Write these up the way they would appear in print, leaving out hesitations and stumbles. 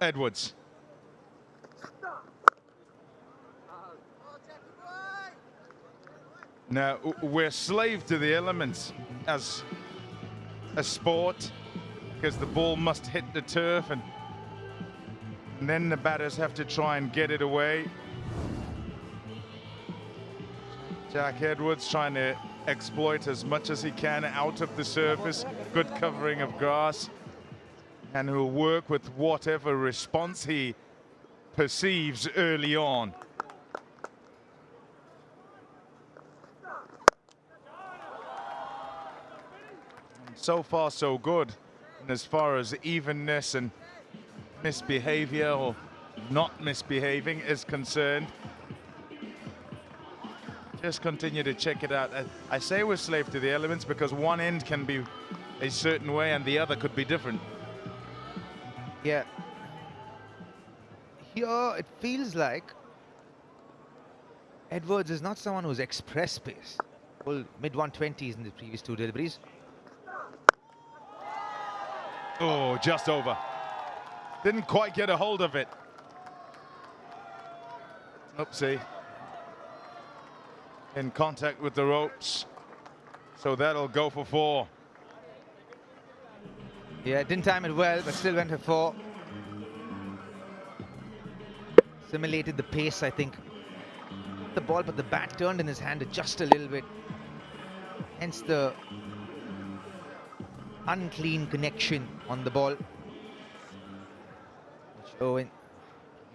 Edwards. Now, we're slave to the elements as a sport because the ball must hit the turf and then the batters have to try and get it away. Jack Edwards trying to exploit as much as he can out of the surface. Good covering of grass. And he'll work with whatever response he perceives early on. So far, so good. And as far as evenness and misbehavior or not misbehaving is concerned, just continue to check it out. I say we're slave to the elements because one end can be a certain way and the other could be different. Yeah. Here it feels like Edwards is not someone who's express pace. Well, mid-120s in the previous two deliveries. Oh, just over. Didn't quite get a hold of it. Oopsie. In contact with the ropes. So that'll go for 4. Yeah, didn't time it well, but still went for 4. Simulated the pace, I think. The ball, but the bat turned in his hand just a little bit. Hence the unclean connection on the ball. Owen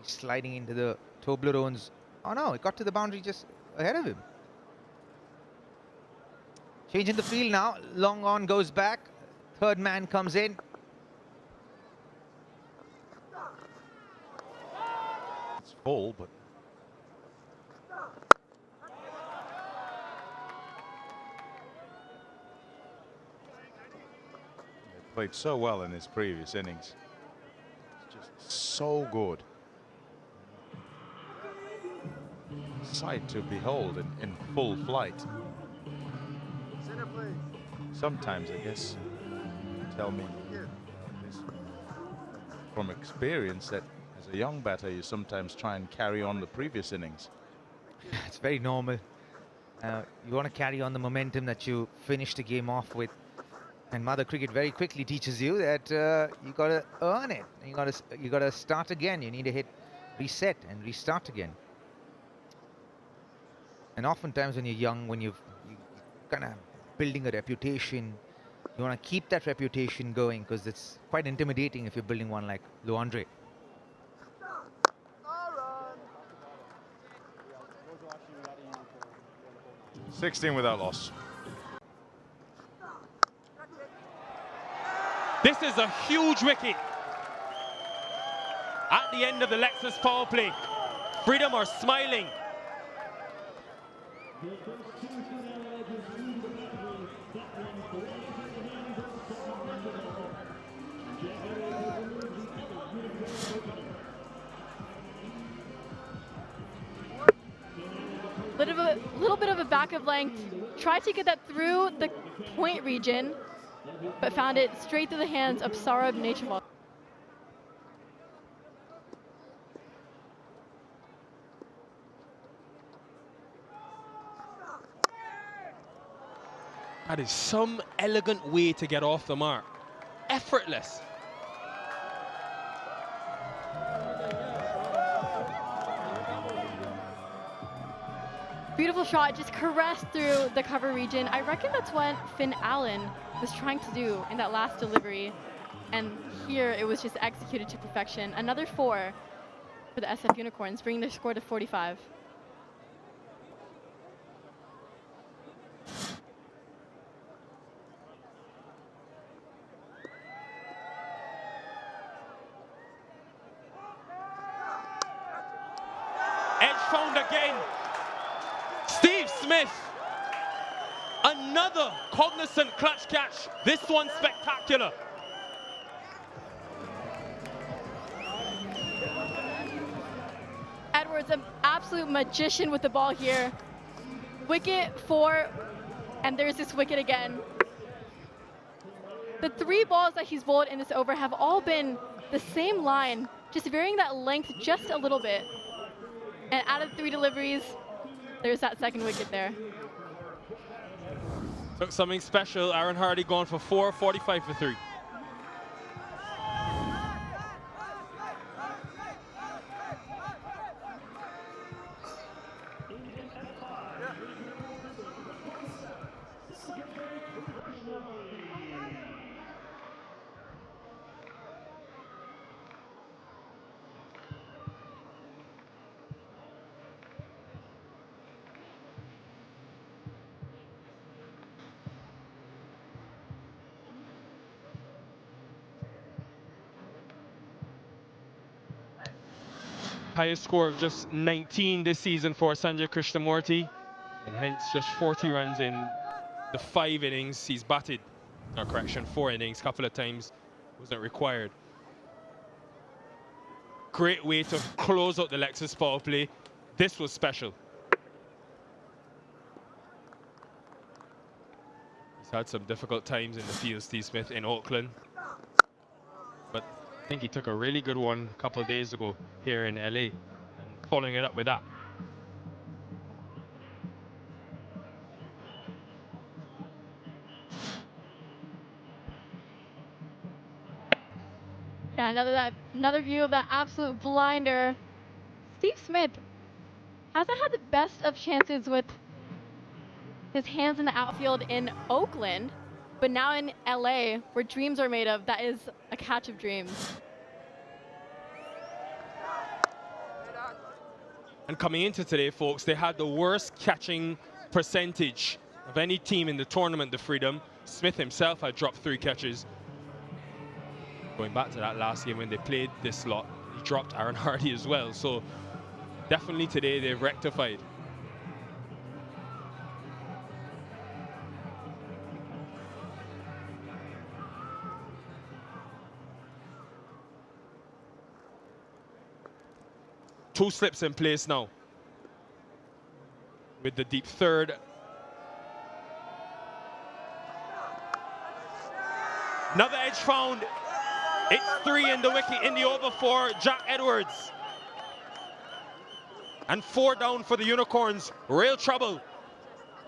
sliding into the Toblerones. Oh no, it got to the boundary just ahead of him. Change in the field now. Long on goes back. Third man comes in. It's full, but they played so well in his previous innings. Just so good. Sight to behold in full flight. Sometimes, I guess, tell me from experience that as a young batter, you sometimes try and carry on the previous innings. It's very normal. You want to carry on the momentum that you finished the game off with. And Mother Cricket very quickly teaches you that you got to earn it. You got to start again. You need to hit reset and restart again. And oftentimes when you're young, when you're kind of building a reputation, you want to keep that reputation going because it's quite intimidating if you're building one like Luandre. 16 without loss. This is a huge wicket. At the end of the Lexus power play, Freedom are smiling. Little bit of a back of length. Tried to get that through the point region, but found it straight through the hands of Sarab Nature. That is some elegant way to get off the mark. Effortless. Beautiful shot, just caressed through the cover region. I reckon that's what Finn Allen was trying to do in that last delivery. And here it was just executed to perfection. Another 4 for the SF Unicorns, bringing their score to 45. Edge found again. Steve Smith, another Cognizant clutch catch. This one spectacular. Edwards, an absolute magician with the ball here. Wicket 4, and there's this wicket again. The 3 balls that he's bowled in this over have all been the same line just varying that length just a little bit. And out of 3 deliveries, there's that second wicket there. Took something special. Aaron Hardy going for 4, 45 for 3. Highest score of just 19 this season for Sanjay Krishnamurti, and hence just 40 runs in the 5 innings he's batted. Or correction, 4 innings, couple of times wasn't required. Great way to close out the Lexus power play. This was special. He's had some difficult times in the field, Steve Smith, in Auckland. But I think he took a really good one a couple of days ago here in LA, and following it up with that. Yeah, another view of that absolute blinder. Steve Smith hasn't had the best of chances with his hands in the outfield in Oakland, but now in LA, where dreams are made of, that is a catch of dreams. And coming into today, folks, they had the worst catching percentage of any team in the tournament, the Freedom. Smith himself had dropped 3 catches. Going back to that last game when they played this lot, he dropped Aaron Hardy as well. So definitely today they've rectified. Two slips in place now with the deep third. Another edge found. It's 3 in the wicket in the over for Jack Edwards. And 4 down for the Unicorns. Real trouble.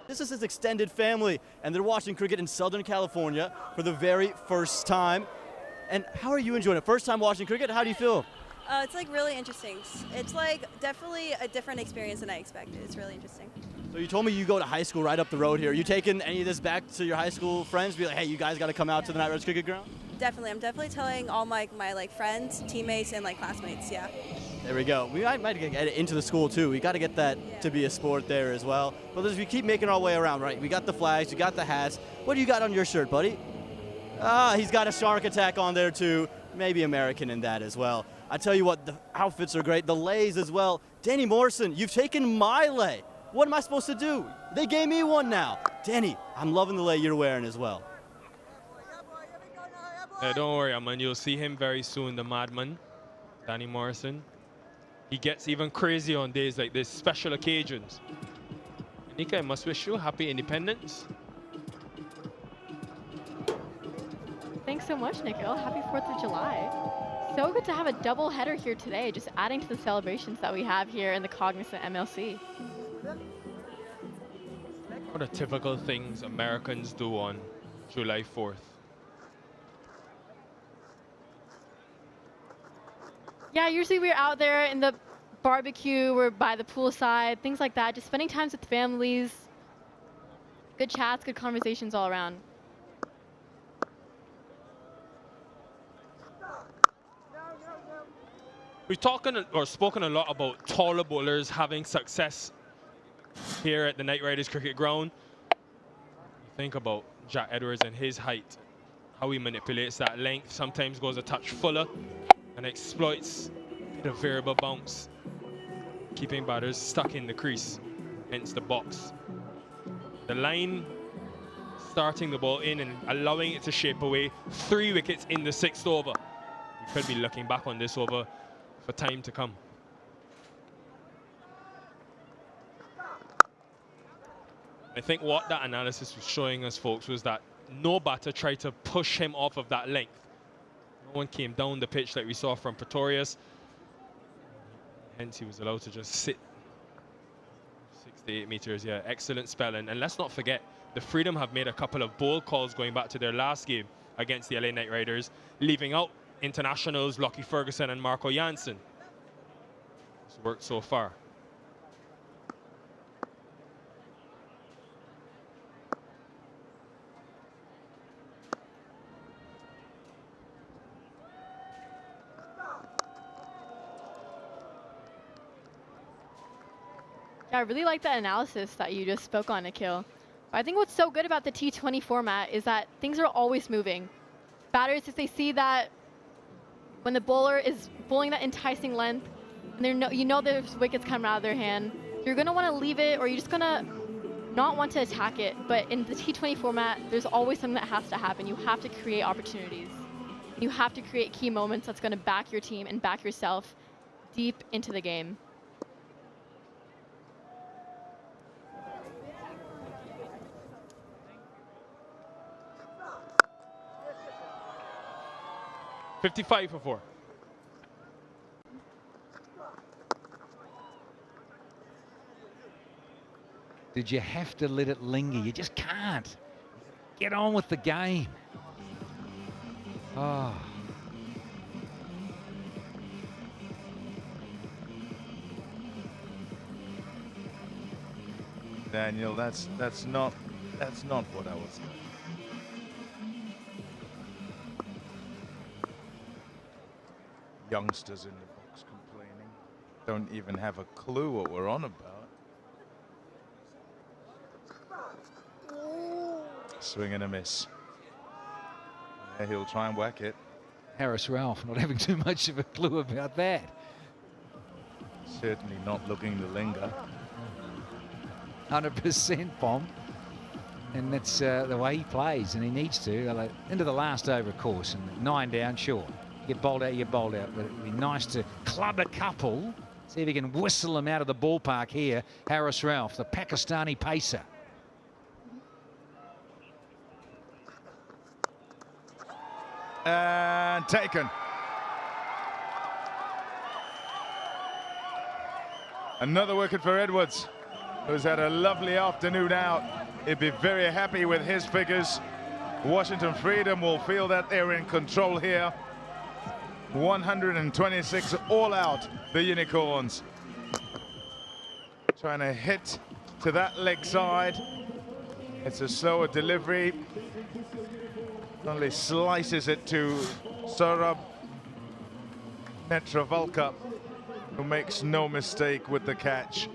This is his extended family, and they're watching cricket in Southern California for the very first time. And how are you enjoying it? First time watching cricket, how do you feel? It's like really interesting. It's like definitely a different experience than I expected. It's really interesting. So you told me you go to high school right up the road here. Are you taking any of this back to your high school friends? Be like, hey, you guys got to come out to the Night Riders cricket ground? Definitely. I'm definitely telling all my like friends, teammates, and like classmates, yeah. There we go. We might get it into the school too. We got to get that to be a sport there as well. But as we keep making our way around, right? We got the flags, we got the hats. What do you got on your shirt, buddy? Ah, he's got a shark attack on there too. Maybe American in that as well. I tell you what, the outfits are great. The leis as well. Danny Morrison, you've taken my lei. What am I supposed to do? They gave me one now. Danny, I'm loving the lei you're wearing as well. Don't worry, Aman. You'll see him very soon, the madman, Danny Morrison. He gets even crazy on days like this, special occasions. Nika, I must wish you happy independence. Thanks so much, Nikhil. Happy 4th of July. So good to have a double header here today, just adding to the celebrations that we have here in the Cognizant MLC. What are typical things Americans do on July 4th? Yeah, usually we're out there in the barbecue, we're by the poolside, things like that, just spending time with families, good chats, good conversations all around. We've spoken a lot about taller bowlers having success here at the Night Riders cricket ground. You think about Jack Edwards and his height, how he manipulates that length, sometimes goes a touch fuller and exploits the variable bounce, keeping batters stuck in the crease, hence the box. The line starting the ball in and allowing it to shape away. 3 wickets in the 6th over. We could be looking back on this over for time to come. I think what that analysis was showing us, folks, was that no batter tried to push him off of that length. No one came down the pitch like we saw from Pretorius. Hence, he was allowed to just sit 68 meters. Yeah, excellent spell. And let's not forget, the Freedom have made a couple of bold calls going back to their last game against the LA Knight Riders, leaving out internationals Lockie Ferguson and Marco Janssen. It's worked so far. Yeah, I really like that analysis that you just spoke on, Nikhil. I think what's so good about the T20 format is that things are always moving. Batters, if they see that when the bowler is bowling that enticing length, and you know there's wickets coming out of their hand, you're going to want to leave it, or you're just going to not want to attack it. But in the T20 format, there's always something that has to happen. You have to create opportunities. You have to create key moments that's going to back your team and back yourself deep into the game. .55 for 4. Did you have to let it linger? You just can't. Get on with the game. Oh. Daniel, that's not what I was saying. Youngsters in the box complaining, don't even have a clue what we're on about. Swing and a miss. Yeah, he'll try and whack it. Harris Ralph not having too much of a clue about that. Certainly not looking to linger. 100% bomb. And that's the way he plays, and he needs to. Into the last over, of course, and 9 down, sure. You get bowled out, you get bowled out. But it'd be nice to club a couple. See if he can whistle them out of the ballpark here. Harris Ralph, the Pakistani pacer. And taken. Another wicket for Edwards, who's had a lovely afternoon out. He'd be very happy with his figures. Washington Freedom will feel that they're in control here. 126 all out, the Unicorns. Trying to hit to that leg side. It's a slower delivery. Only slices it to Saurabh Netravalka, who makes no mistake with the catch.